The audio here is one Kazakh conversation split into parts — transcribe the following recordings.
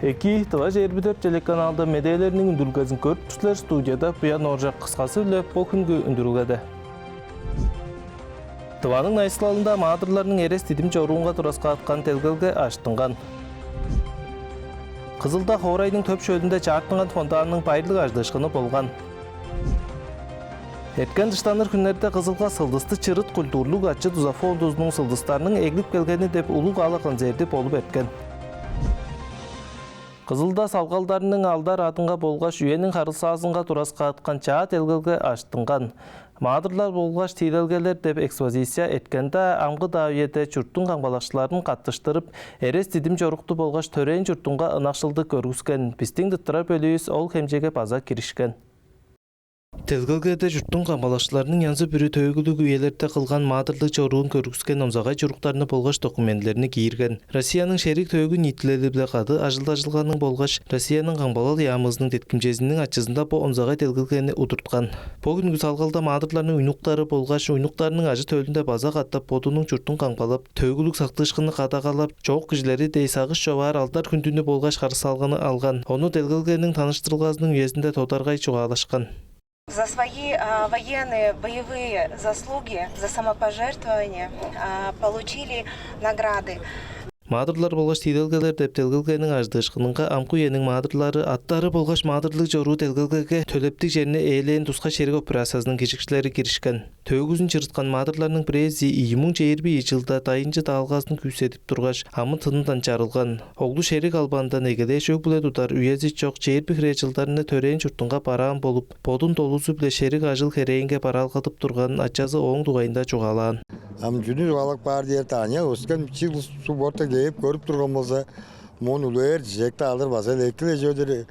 2 Tıvaş 24 telekanalda medyalarının ündürgazın körpüsler studiyada buyan orjak kıskası ile bu günkü ündürgade. Tıvanın ayıslalında mağdurlarının eres didimce orunga turasqa atkan telgelge açtıngan. Kızılda Хорайдың төп шөлінде чартынған фонтанының пайдылық аждышқыны болған. Etken dıştanır günlerde Kızılga sıldısты çırıt kulturluk açı tuza fonduzunun sıldıslarının eglip gelgeni dep uluk alı konserti olup etken. Kızılda salgaldarının aldar adınga bolgaş üyenin harısı ağzınga turasqa atkan çaat elgelge açtıngan. Mağdurlar bolgaş tiylelgeler dep ekspozisiya etkende amgı daviyete çurttun qanbalaşçılarını qattıştırıp, eres didim joruktu bolgaş töreyn çurttunga ınaqşıldı körgüsken, pistin dıttıra bölüyüs ol hemjege baza kirişken. Telgelgede jurttun qanbalaşçılarının yansı bürü töygülük üyelerde kılgan mağdurluk çoruğun körgüsken omzagay çuruklarını bolgaş dokumentlerini giyirgen. Rossiyanın şerik töygü nitlileri bile qadı, ajılda-ajılganın bolgaş Rossiyanın qanbalal yağımızının tetkimcezinin açısında bu omzagay telgelgeni udurtkan. Bu günkü salgalda mağdurlarının uynuqları bolgaş uynuqlarının acı tölünde baza qattap bodunun çurttun qanbalap, töygülük saktışkını qadaqalap, çoğuk kişileri deysağış şovar aldar kündünü bolgaş qarşı algаны algan. Onu telgelgenin tanıştırılgazının üyesinde todargay çoğalaşkan. За свои военные боевые заслуги, за самопожертвование получили награды. Mağdurlar bolgaş tidelgeler dep telgelgenin ajdışkınınga amku yenin mağdurları attары bolgaş mağdurluk joru telgelgege töleptik жерine eğleyen tuska şerik operasiyasının keçikçileri girişken. Töygüzün çırıtkan mağdurlarının birezi 2020 yılda dayıncı dağılgazını küysedip turgaş amın tınından çarılgan. Oğlu şerik albanda negede şök bile tutar üyezi çok çeyirpik rejildarını töreyin çurttunga barağın bolup, bodun dolusu bile şerik ajıl hereyinge baralgatıp turganın açazı oğun duayında çoğalan. Жүнү балык бар дер таня, өскен чил суббота келип көрүп турган болсо, мону улер жекте алыр баса элекле жөдөр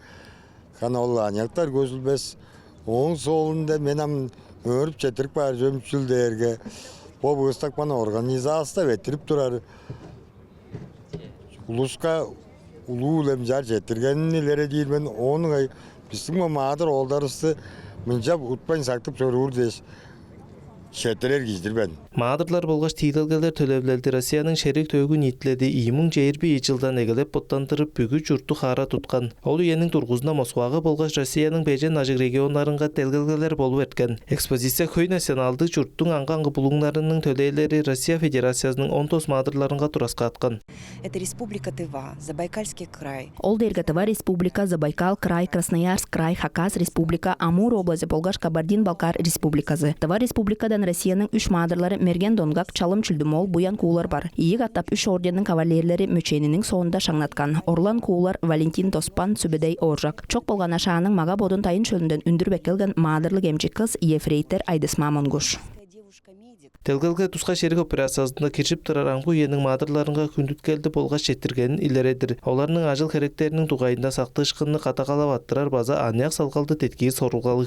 каналланьяктар көзүлбөс. Оң солунда менен өрүп четирип бар жөмчүлдерге. Бу быстак бана организация ветирип турар. Улуска улуу лемжар жетиргенлери дейт мен onu биздин мамадыр олдарысы мынча утпайн сактып чоруур деш. Şettiler gizdir ben. Mağdurlar bolgaş tidelgeler tölevleldi Rossiyanın şerik töygü nitledi 2020 yıldan egelep bottandırıp bügü jurttu xara tutkan. Ol üyenin turguzuna Moskvaga bolgaş Rossiyanın bejen ajık regionlarınga telgelgeler bolup etken. Ekspozisiya köy nasionaldı jurttun anqanğı bulunglarının töleyleri Rossiya Federasyasının 19 mağdurlarınga turasqa atkan. Это Республика Тыва, Забайкальский край. Ол дерге Тыва Республика, Забайкал край, Красноярск край, Хакас Республика, Амур области, Болгаш Кабардин-Балкар Республикасы. Тыва Республикадан Россиянын 3 мağdurları Мерген Донгак, Чалым Чүлдүмол, Буян куулар бар. Ийик аттап 3 орденин кавалерлери мөченинин соонда шаңнаткан. Орлан куулар Валентин Тоспан Сүбедей Оржак. Чок болган ашаанын мага бодун тайын чөлүндөн үндүрүп келген мağdurлык эмчи кыз Ефрейтер Айдысма Монгуш. Telgelge tuska şerik operasiyasında keçip turar amku üyenin mağdurlarınga kündütkeldi bolgaş jettirgenin ileredir. Olarının ajıl kerekterinin tuğayında saktışkınını kataqalap attırar baza anyak salgaldı tetkigi sorulgalı.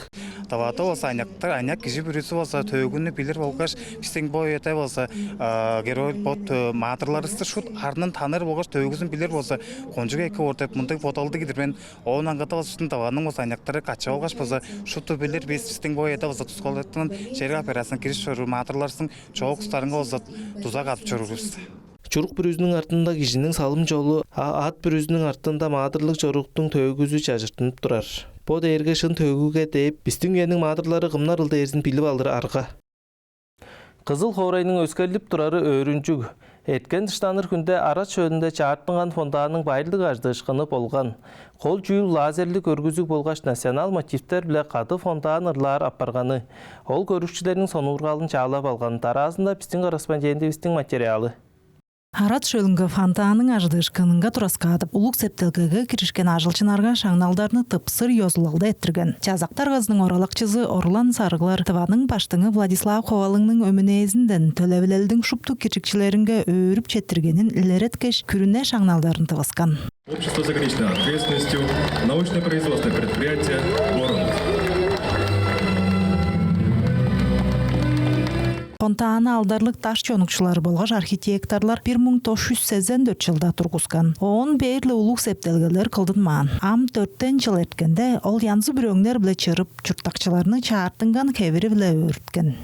Tavata olsa anyak kişi birisi olsa töygünü bilir bolgaş pistin boyete olsa gerol bot mağdurlarısı şut arnın tanır bolgaş töygüsün bilir olsa konjuga eki ortayıp mıntık fotaldı gidir ben oğun angata olsa şutun tavanın olsa anyaktары kaça bolgaş bolsa şutu bilir biz pistin boyete olsa tuskalatının şerik operasına giriş soru mağdurlarsın çoğuk ustarınga olsa tuzak atıp çoruruz. Çuruk bürüzünün artında kişinin salım jolu, at bürüzünün artında mağdurluk çoruktun töygüzü çajırtınıp durar. Bu değerge şın töygüge deyip, bizдің üyenin mağdurları qımnar ılda erzin bilip aldır arga. Kızıl Хорайның өскерліп turarı öğrüncük. Etken dıştanır günde Araç çölünde çarpınған fondanın bayıldık ajdışkını bolgan. Kol jүйül lazerli körgüzük bolgaç nasional motivler bile qadı fondan ırlar appargаны. Ol körükçülerin sonurgalın çağlap algan. Tarazında bizдің korrespondenti bizдің materialı. Арат шөлүнгө фонтанын аждышкынынга турасқа атып, улук септелгеге киришкен ажылчынарга шаңналдарны тыпсыр йозулалда эттирген. Жазактар кызынын оралакчысы Орлан Сарыглар Тыванын баштыгы Владислав Ховалыңның өмүнезинден төлөбүлелдин шупту кирчикчилеринге өөрүп четтиргенин илереткеш күрүнө шаңналдарын тыбыскан. Общество с ограниченной ответственностью, научно-производственное предприятие «Воронов». Фонтаны алдарлык таш чонукчулары болгош архитекторлар 1984 жылда тургузган. Он бээрле улук септелгелер кылдынмаан. Ам 4 жыл эткенде ол янзы бирөөңнөр биле чырып, чуртакчыларны чаартынган кебири биле өрүткөн.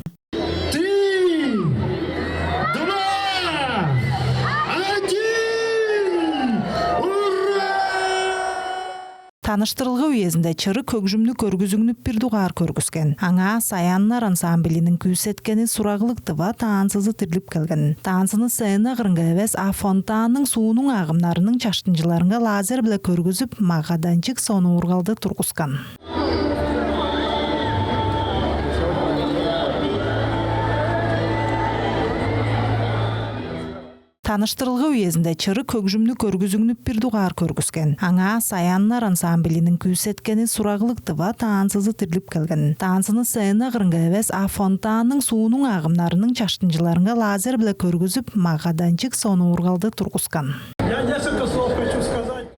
Таныштырылғы уезінде чыры көкжүмлі көргізігініп бір дуғар көргізген. Аңа Саяннар ансамблінің күйсеткені сурағылық тыва таансызы тірліп келген. Таансыны сәйіні ғырынға әвес Афонтаның суының ағымнарының чаштынжыларыңға лазер біле көргізіп, мағаданчық соны ұрғалды тұрғызған. Таныштырылғы уезінде чыры көкжүмлі көргізігініп бір дуғар көргізген. Аңа Саяннар ансамблінің күйсеткені сурағылық тыва таансызы тірліп келген. Таансыны сәйіні ғырынға әвес Афонтаның суының ағымнарының чаштынжыларыңға лазер біле көргізіп, мағаданчық соны ұрғалды тұрғызған.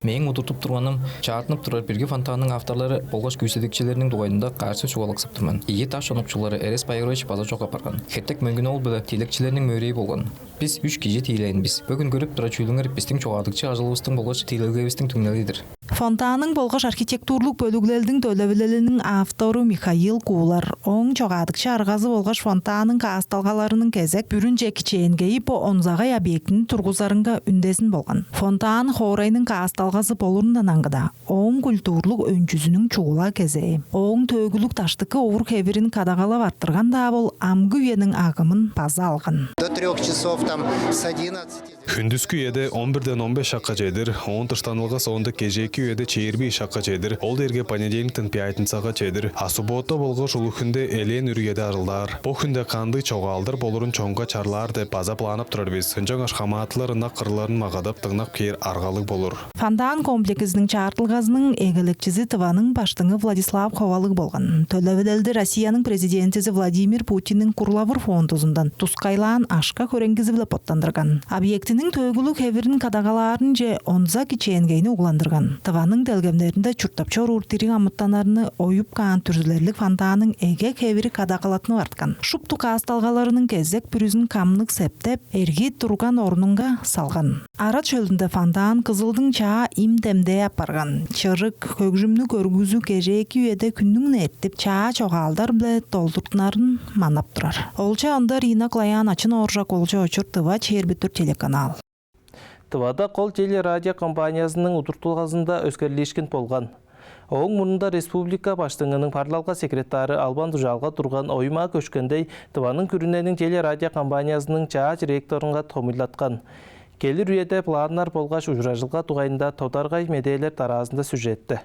Мен удуртуп турганым чаатынып турар бирге фонтанның авторлары болгош күйсетикчилеринин дугайында каршы чугалаксып турман. Ийи таш онукчулары Эрес Байрович база жок апарган. Хеттек мөңгүн ол биле тилекчилеринин мөйрөй болгон. Биз 3 киши тийлейинбиз. Бүгүн көрүп тура чүйлүңөр биздин чогадыкчы ажылыбыздын болгоч тийлелгебиздин түңнелидир. Фонтанның болгош архитектурлук бөлүглердин төлөбүлелинин автору Михаил Куулар оң чогадыкчы аргазы болгош фонтанның каасталгаларынын кезек бүрүн жекичээнгеи по онзагай объектини тургузарынга үндесин болгон. Фонтан хоорайнын каасталгасы болурундан аңгыда оң культурлук өнчүзүнүн чугула кезеи. Оң төгүлүк таштыкы оор хебирин кадагалап арттырган да бол амгы үйенин агымын база алган. До 3 часов там с 11. Күндүзгү үйеде 11-ден 15 шаққа жедір, 10 тыштанылға соңында кежеки үйеде 4 шаққа жедір, ол дерге понедельниктен пятницаға жедір. А суббота болғы жолу күнде элен үргеде арылдар. Бұл күнде қанды чоғалдыр болырын чоңға чарлар деп база планып тұрар біз. Жаңаш қамаатыларына қырларын мағадап тыңнап кейір арғалық болыр. Фонтан комплексінің чартылғазының егелекчізі тываның баштыңы Владислав Ховалық болған. Төлөбүлелді Россияның президентізі Владимир Путиннің Курлавыр фондузундан тускайлаан ашқа көреңгізі біліп оттандырған. Объектінің төгілік хевірін кадагаларын же онза кичээнгейні угландырған. Тываның делгемдерінде чуртапчор уртирин амыттанарыны ойып каан түрзілерлік фонтанның эге хевірі кадагалатыны артқан. Шупту каасталгаларының кезек бүрізін камнық септеп, эрги турган орнунга салған. Ара чөлдінде фонтан кызылдың чаа имдемде апарған. Чырык көкжүмнү көргүзүү кежеки үйеде күннүң эрттип чаа чоғалдар біле толтуртнарын манап турар. Олча ондар инаклаян ачын оржак олча очур тыва чербитүр телеканал. Тывада қол телерадио компаниясының удуртулғазында өскерлешкен болған. Оң мұрында республика баштыңының парлалға секретары Албан Дужалға тұрған ойма көшкендей Тываның күріненің телерадио компаниясының чаа директорынға томилатқан. Келір үйеде планар болғаш ұжыражылға туғайында Тодарғай медейлер таразында сюжетті.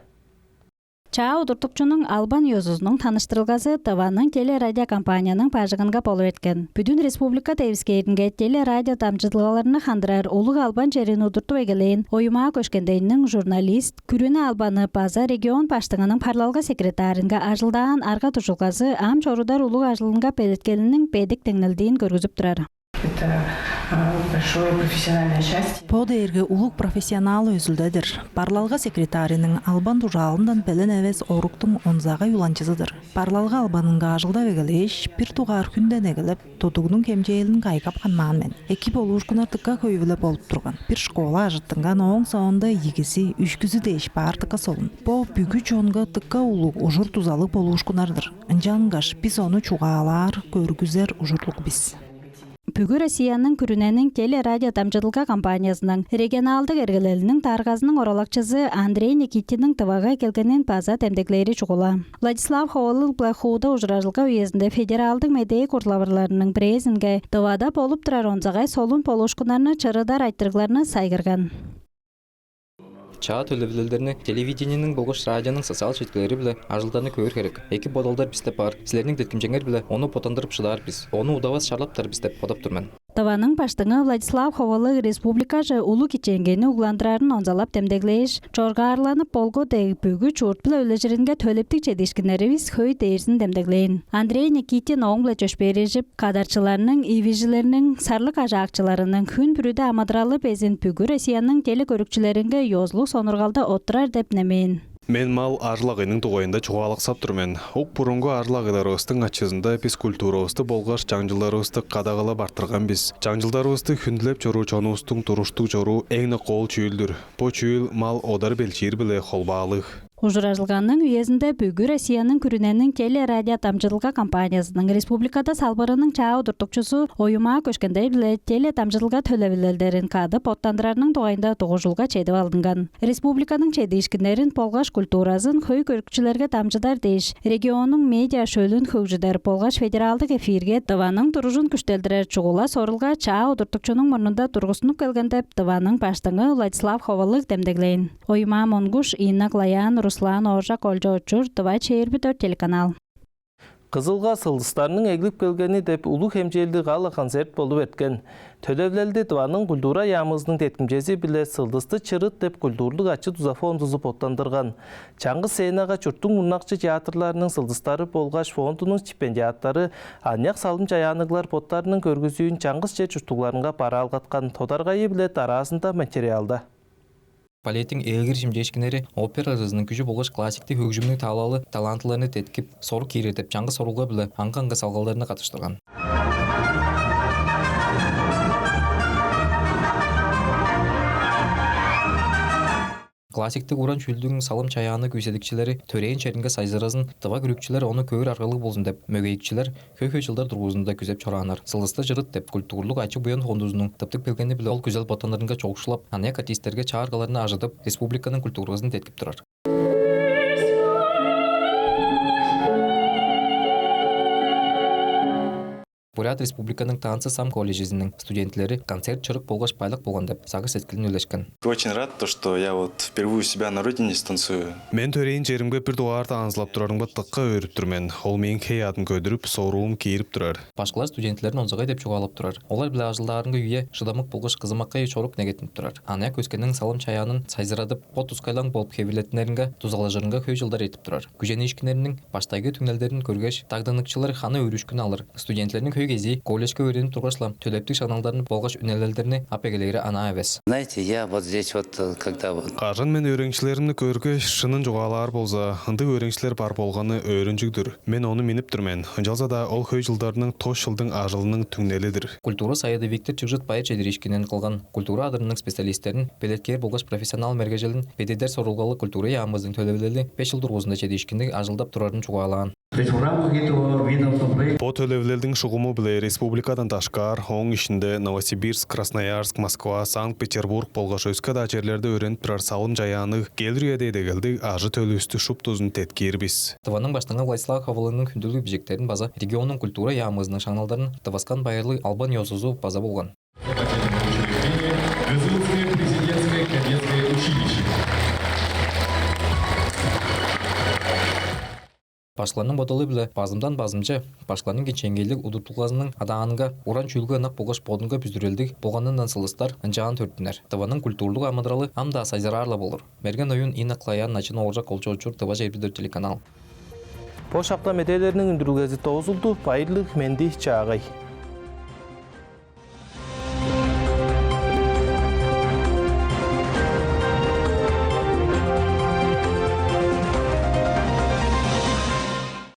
Чаа удуртукчунун Албан Йозузунун таныштырылгасы Тываның телерадио компанияның пажыгынга болуп эткен. Бүтүн республика тевискеринге телерадио тамчылыгаларына хандырар улуг Албан жерин удуртуп эгелейин оюмаа көшкендейнин журналист Күрүнө Албаны база регион баштыгынын парлалга секретарынга ажылдаан арга тушулгасы ам чорудар улуг ажылынга пелеткенинин педик теңнелдиин көргүзүп турар. Это большое профессиональное счастье. Подерге улуг профессионал өзүлдедир. Парлалга секретарының Албан Дужалындан пелен эвес оруктун онзага юланчысыдыр. Парлалга Албанынга ажылда вегелеш, бир тугар күнден эгелеп, тотугунун кемжейлин кайкап канмаан мен. Эки болушкунар тыкка көйүлө болуп турган. Бир школа ажыттынган оң соонда игиси, үшкүзү деш бартыкка солун. Бо бүгү чонга тыкка улуг ужур тузалык болушкунардыр. Ынжангаш биз ону чугаалар, көргүзер ужурлук биз. Бүгү Россиянын күрүненин телерадио тамчылыга компаниясынын регионалдык эргелелинин таргазынын оралакчысы Андрей Никитинин Тывага келгенин база темдеклери чугула. Владислав Ховалық Блахуда ужыражылга уездинде федералдык медея куртлабырларынын брезинге Тывада болуп турар онзагай солун полушкунарны чырыдар айттырыгларны сайгырган. Чаа төлөбүлөлдөрүнө телевидениянын болгош радионун социал четкелери биле ажылданы көрүр керек. Эки бодолдар бизде бар. Силердин деткимжеңер биле ону потондуруп шыдаар биз. Ону удабас шарлаптар биз деп кодоп турман. Тываның баштыгы Владислав Ховалық республика же улуу киченгени угландырарын онзалап темдеглеш, чоргаарланып болго деги бүгү чурт биле өлежиринге төлөптик жетишкинерибиз хөй дээрсин темдеглейин. Андрей Никитин оң биле чөшбережип, кадарчыларынын, ивижилеринин, сарлык ажаакчыларынын күн бүрүдө амадыралы безин бүгү Россиянын телекөрүкчүлеринге йозлук сонургалда отурар деп немейин. Мен мал арлагының туғайында чуғалықсап тұрмен. Оқ бұрынғы арлагыларыстың ачызында біз культурасты болғаш жаңжыларысты қадағалап артырған біз. Жаңжылдарысты хүнділеп жору чонустың тұруштық жору әңні қол чүйілдір. По чүйіл мал одар белчир біле қолбалық. Ужыражылганның үйезінде бүгі Россияның күріненің телерадио тамжылға компаниясының республикада салбырының чаа удуртукчусу ойыма көшкендей біле теле тамжылға төлөбілелдерін кадып оттандырарының тоғайында 9 жылға чедіп алдыңған. Республиканың чедейшкіндерін полғаш культуразын хөй көрікчілерге тамжыдар дейш. Регионның медиа шөлін хөгжідер полғаш федералдық эфирге тываның тұружын күштелдірер чуғыла сорылға чаа удуртукчунун мұрнында тұрғысынып келгендеп тываның баштыңы Владислав Ховалык демдеглейн. Ойыма Монгуш, Инна Клаян, Руслан Оржак Олжа Очур, Тыва Чейірбі телеканал. Қызылға сылдыстарының әгіліп келгені деп ұлы хемжелді ғалы концерт болу өткен. Төлөвлелді Тываның культура ямызының теткімжесі біле сылдысты чырыт деп культурлық ачы туза фондузы поттандырған. Чаңғы сенаға чүрттің ұнақчы театрларының сылдыстары болғаш фондының стипендиаттары аньяқ салым жаянығылар поттарының көргізуін чаңғыс же чүрттуғларынға пара алғатқан Тодарғайы біле арасында материалда. Балеттің елгір жемдешкінері опера жазының күші болғаш классикті хөгжімнің талалы талантларыны теткіп, сору кейретіп, жаңғы соруға білі аңға салғаларына қатыштырған. Классиктік уран шүлдің салым чаяны көйседікчілері төрейін шерінге сайзыразын, тыва күрікчілер оны көгір арғылық болсын деп, мөгейікчілер көй жылдар тұрғызында күзеп чораныр. Сылысты жырыт деп, культурлық ачы бұян фондузының тыптық белгені білі ол күзел ботанларынға чоғышылап, анаяк артистерге чаарғаларына ажыдып, республиканың культурғызын теткіп тұрар. Бурят Республиканың танцы сам колледжизінің студентлері концерт чырык болғаш байлық болған деп, сағы сеткілін өлешкен. Очень рад, что я впервые у себя на родине станцую. Мен төрейін жерімге бір дуарты анзылап тұрарың баттыққа өріп тұрмен. Ол мен кей атын көдіріп, соруым кейіріп тұрар. Башқалар студенттерін онзағай деп жоғалып тұрар. Олар біле ажылдарыңғы үйе шыдамық болғаш қызымаққа ешорық негетініп тұрар. Анаяк өскенің салым чаянын сайзырадып, от ұскайлан болып кевелетінерінгі тузалажырынға көй жылдар етіп тұрар. Күжен ешкінерінің баштайғы түңнелдерін көргеш, тағдынықчылар ханы өрішкін алыр. Студенттерінің көйгези колледжге өреніп тұрғашла, төлептік шағналдарын болғаш үнелелдеріне апегелері ана әвес. Знаете, я вот здесь вот, когда вот... Қажын мен өреңшілерімді көргі шынын жоғалар болса, хынды өреңшілер бар болғаны өрінжігдір. Мен оны меніп тұрмен. Жалза да ол хөй жылдарының тош жылдың ажылының түңнеледір. Культура сайды Виктор Чүгжіт байы чедерешкенен қылған культура адырының специалистерін белеткер болғаш профессионал мергежелін бедедер сорылғалы культура ямыздың төлевелері 5 жылдыр ғозында чедерешкенді ажылдап тұрарын чуғалаған. По төлевлердің шұғымы біле республикадан Ташкар, оң ішінде Новосибирск, Красноярск, Москва, Санкт-Петербург болғаш өскі да жерлерді өреніп тұрар салым жаяны келдіреді дегілді ажы төлі үсті шуп тұзын теткербіз. Тываның баштыңа Владислав Ховалының күнділік бежектерін база регионның культура ямызының шаңналдарын Тываскан байырлы Албан Йозузу база болған. Башқыларның бодалы білі базымдан базымчы, башқыларның кенченгейлік ұдыртылғазының адағанға уран чүлгі нақ болғаш бодынға бүздірелдік болғанынан сылыстар ұнжаған төрттінер. Тываның культурлық амыдралы амда сайзарарлы болыр. Мерген ойын Инна Клаян начина оржақ олчы очур Тыва Жайбидер телеканал. По шапта меделерінің үндірілгезі тоғызылды, пайырлық менді чағай.